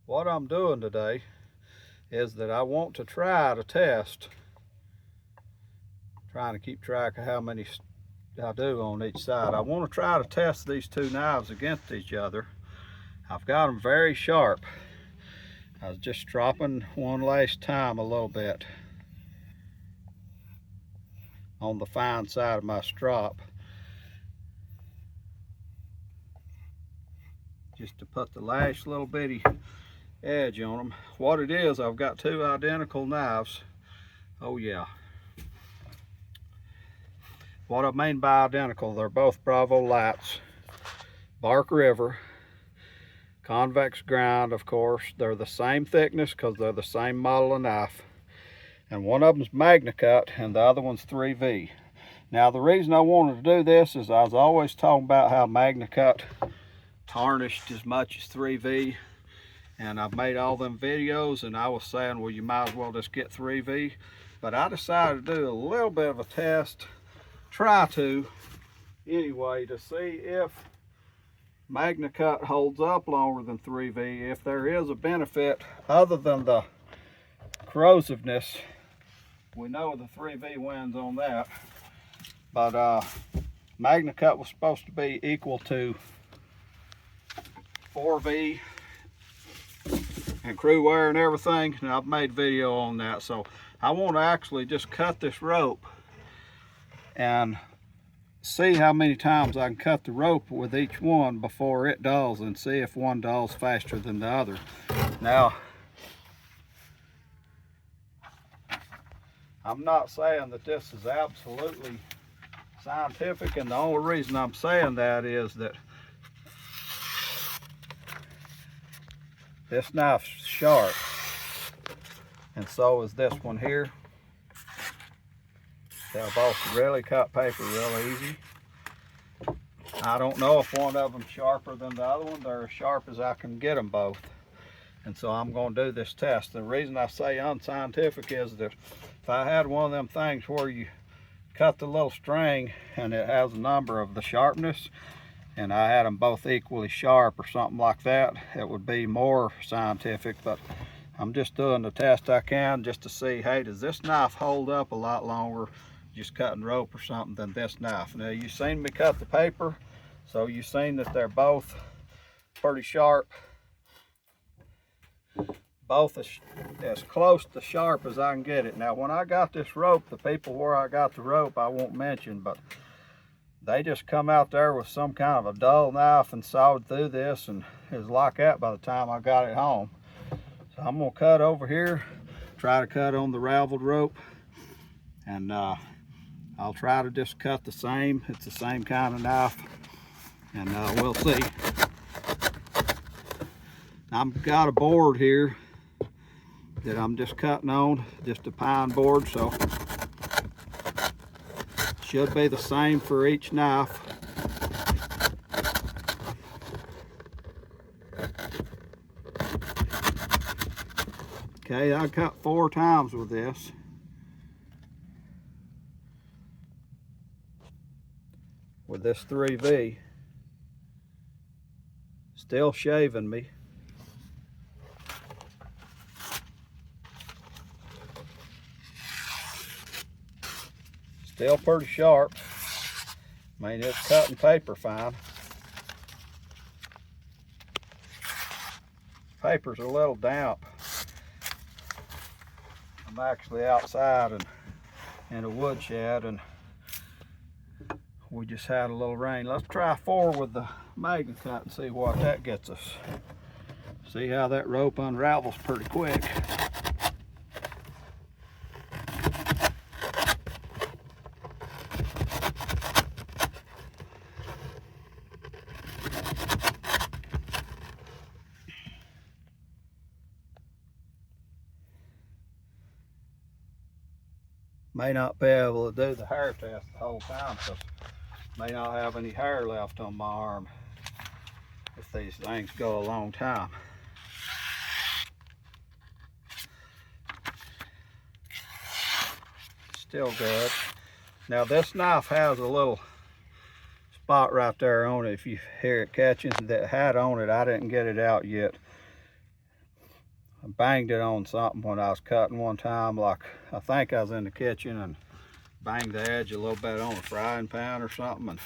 What I'm doing today is that I want to try to test, trying to keep track of how many I do on each side. I want to try to test these two knives against each other. I've got them very sharp. I was just dropping one last time a little bit on the fine side of my strop, just to put the last little bitty edge on them. What it is, I've got two identical knives. Oh yeah. What I mean by identical, they're both Bravo lights, Bark River, convex grind, of course. They're the same thickness because they're the same model of knife. And one of them's Magna-Cut and the other one's 3V. Now the reason I wanted to do this is I was always talking about how Magna-Cut tarnished as much as 3V. And I've made all them videos and I was saying, well, you might as well just get 3V. But I decided to do a little bit of a test, try to anyway, to see if Magna-Cut holds up longer than 3V, if there is a benefit other than the corrosiveness. We know the 3V wins on that, but Magna-Cut was supposed to be equal to 4V and crew wear and everything, and I've made video on that. So I want to actually just cut this rope and see how many times I can cut the rope with each one before it dulls, and see if one dulls faster than the other. Now, I'm not saying that this is absolutely scientific, and the only reason I'm saying that is that this knife's sharp, and so is this one here. They'll both really cut paper real easy. I don't know if one of them's sharper than the other one. They're as sharp as I can get them both. And so I'm going to do this test. The reason I say unscientific is that if I had one of them things where you cut the little string and it has a number of the sharpness, and I had them both equally sharp or something like that, it would be more scientific. But I'm just doing the test I can just to see, hey, does this knife hold up a lot longer just cutting rope or something than this knife? Now, you've seen me cut the paper, so you've seen that they're both pretty sharp. Both as close to sharp as I can get it. Now, when I got this rope, the people where I got the rope I won't mention, but they just come out there with some kind of a dull knife and sawed through this, and it was like that by the time I got it home. So I'm gonna cut over here, try to cut on the raveled rope, and I'll try to just cut the same. It's the same kind of knife, and we'll see. I've got a board here that I'm just cutting on, just a pine board, so should be the same for each knife. Okay, I cut 4 times with this. With this 3V, still shaving me. Still pretty sharp. I mean, it's cutting paper fine. Paper's a little damp. I'm actually outside and in a woodshed, and we just had a little rain. Let's try 4 with the Magna-Cut and see what that gets us. See how that rope unravels pretty quick. May not be able to do the hair test the whole time because may not have any hair left on my arm if these things go a long time. Still good. Now this knife has a little spot right there on it. If you hear it catching, that had on it, I didn't get it out yet. I banged it on something when I was cutting one time, like I think I was in the kitchen and banged the edge a little bit on a frying pan or something, and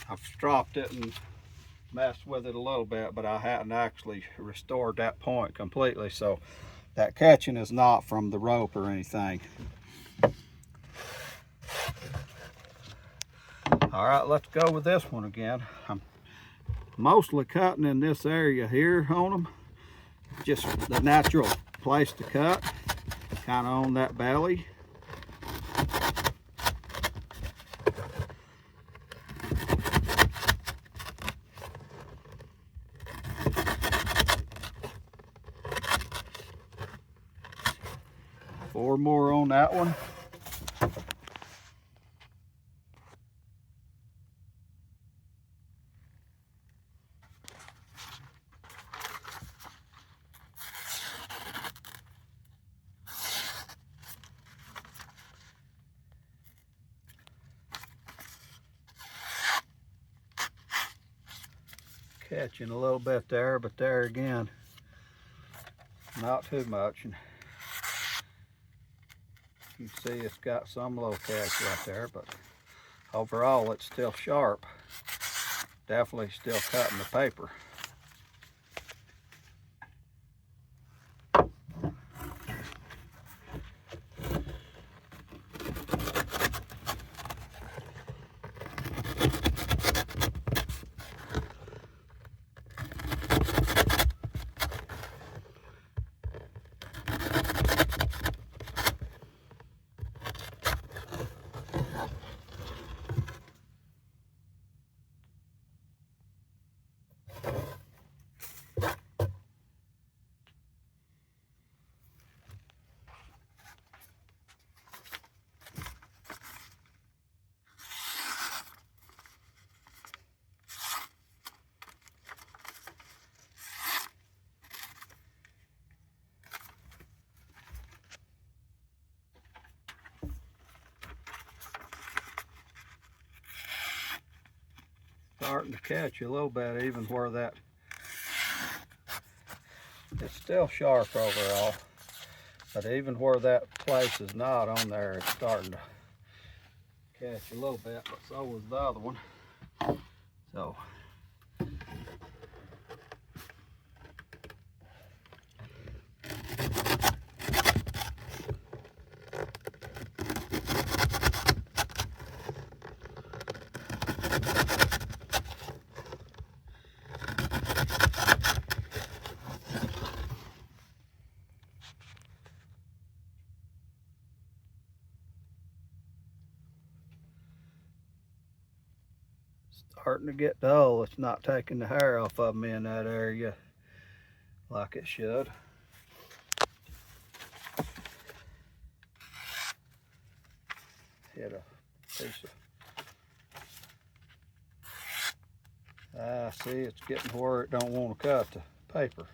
I've stropped it and messed with it a little bit, but I hadn't actually restored that point completely, so that catching is not from the rope or anything. All right, let's go with this one again. I'm mostly cutting in this area here on them, just the natural place to cut, kind of on that belly. Four more on that one. Catching a little bit there, but there again, not too much. And you can see it's got some little catch right there, but overall it's still sharp. Definitely still cutting the paper. Starting to catch a little bit, even where that, it's still sharp overall, but even where that place is not on there, it's starting to catch a little bit, but so was the other one. So starting to get dull. It's not taking the hair off of me in that area like it should. Hit a piece of, see, it's getting where it don't want to cut the paper.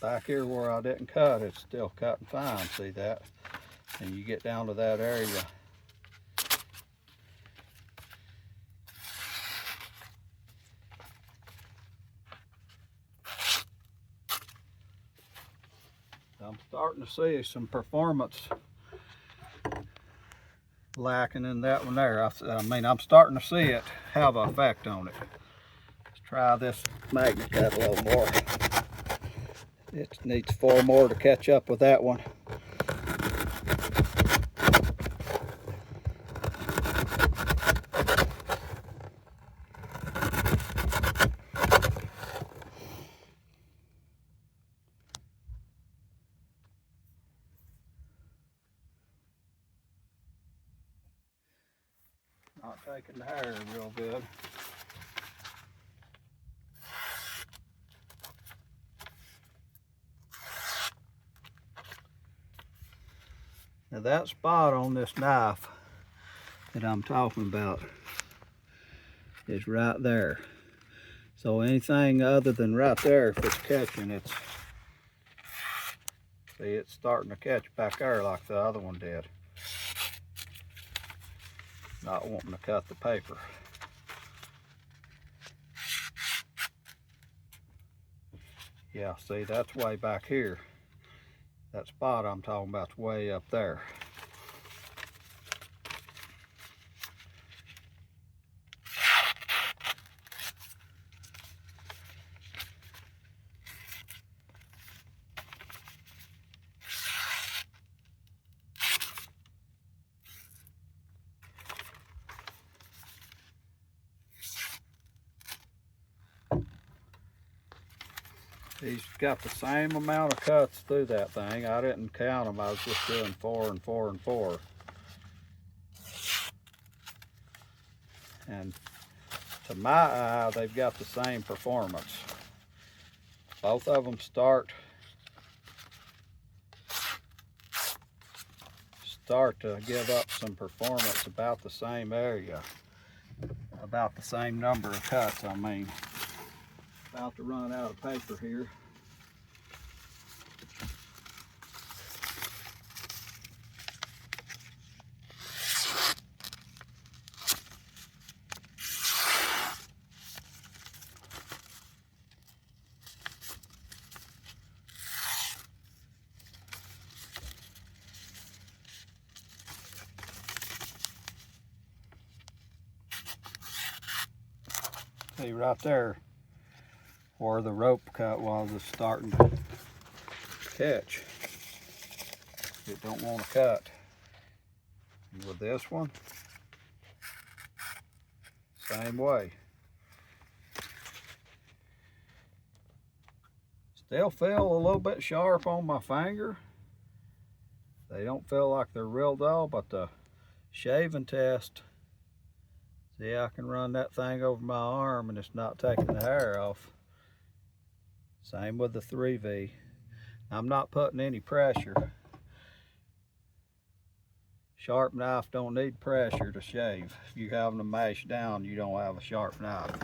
Back here where I didn't cut, it's still cutting fine, see that? And you get down to that area. I'm starting to see some performance lacking in that one there. I mean, I'm starting to see it have an effect on it. Let's try this Magna-Cut a little more. It needs 4 more to catch up with that one. Not taking the hair real good. Now that spot on this knife that I'm talking about is right there. So anything other than right there, if it's catching, it's, see, it's starting to catch back there like the other one did. not wanting to cut the paper. Yeah, see, that's way back here. That spot I'm talking about's way up there. He's got the same amount of cuts through that thing. I didn't count them. I was just doing 4 and 4 and 4. And to my eye, they've got the same performance. Both of them start to give up some performance about the same area. About the same number of cuts, I mean. About to run out of paper here. See right there where the rope cut was is starting to catch. It don't want to cut. And with this one, same way. Still feel a little bit sharp on my finger. They don't feel like they're real dull, but the shaving test, see, I can run that thing over my arm and it's not taking the hair off. Same with the 3V. I'm not putting any pressure. Sharp knife don't need pressure to shave. If you're having to mash down, you don't have a sharp knife.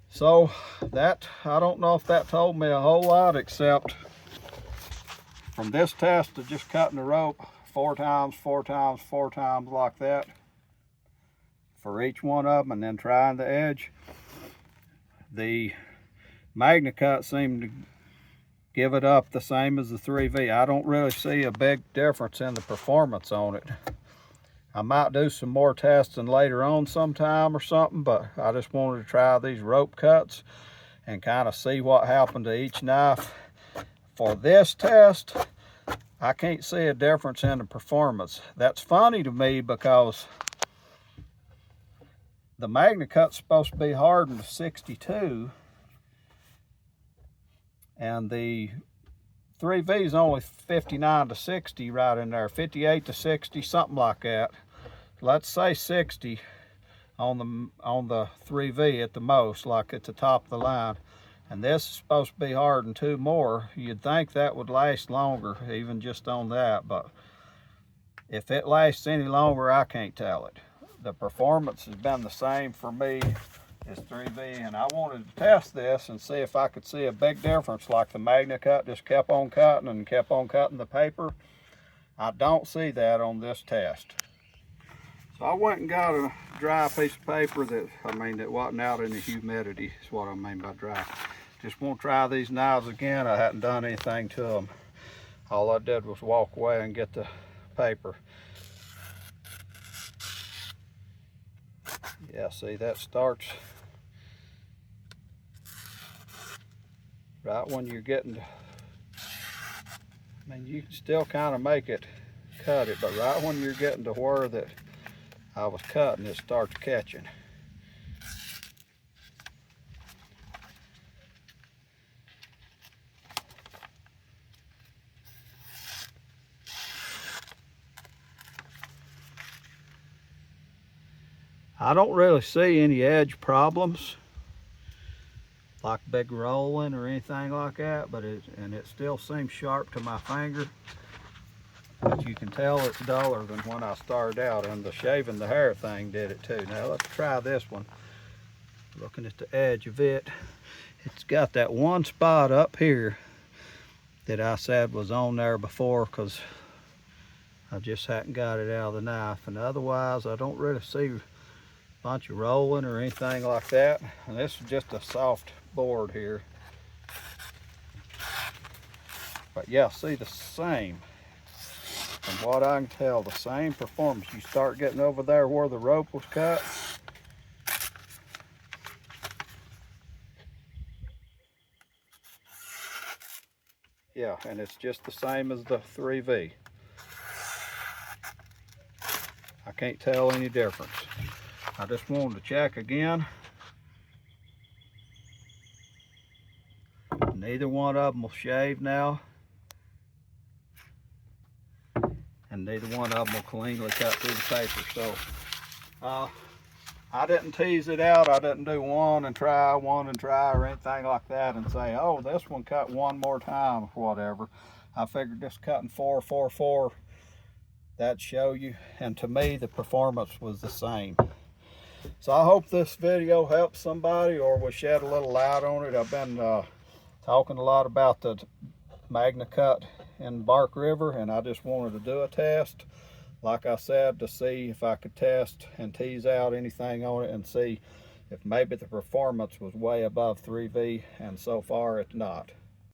So that, I don't know if that told me a whole lot, except from this test to just cutting the rope 4 times, 4 times, 4 times like that for each one of them, and then trying the edge, the Magna-Cut seemed to give it up the same as the 3V. I don't really see a big difference in the performance on it. I might do some more testing later on sometime or something, but I just wanted to try these rope cuts and kind of see what happened to each knife. For this test, I can't see a difference in the performance. That's funny to me because the Magna-Cut's supposed to be hardened to 62, and the 3V is only 59 to 60 right in there, 58 to 60, something like that. Let's say 60 on the 3V at the most, like at the top of the line. And this is supposed to be hardened 2 more. You'd think that would last longer, even just on that, but if it lasts any longer, I can't tell it. The performance has been the same for me as 3V, and I wanted to test this and see if I could see a big difference, like the Magna-Cut just kept on cutting and kept on cutting the paper. I don't see that on this test. So I went and got a dry piece of paper that wasn't out in the humidity, is what I mean by dry. Just want to try these knives again. I hadn't done anything to them. All I did was walk away and get the paper. Yeah, see, that starts right when you're getting to, you can still kind of make it cut it, but right when you're getting to where that I was cutting, it starts catching. I don't really see any edge problems, like big rolling or anything like that, but it still seems sharp to my finger. But you can tell it's duller than when I started out, and the shaving the hair thing did it too. Now let's try this one. Looking at the edge of it, it's got that one spot up here that I said was on there before, because I just hadn't got it out of the knife, and otherwise I don't really see a bunch of rolling or anything like that. And this is just a soft board here. But yeah, see, the same, from what I can tell, the same performance. You start getting over there where the rope was cut, yeah, and it's just the same as the 3V. I can't tell any difference. I just wanted to check again. Neither one of them will shave now, and neither one of them will cleanly cut through the paper. So I didn't tease it out. I didn't do one and try or anything like that and say, oh, this one cut one more time or whatever. I figured just cutting 4, 4, 4, that'd show you. And to me, the performance was the same. So I hope this video helps somebody or will shed a little light on it. I've been talking a lot about the Magna-Cut in Bark River, and I just wanted to do a test, like I said, to see if I could test and tease out anything on it and see if maybe the performance was way above 3V, and so far it's not.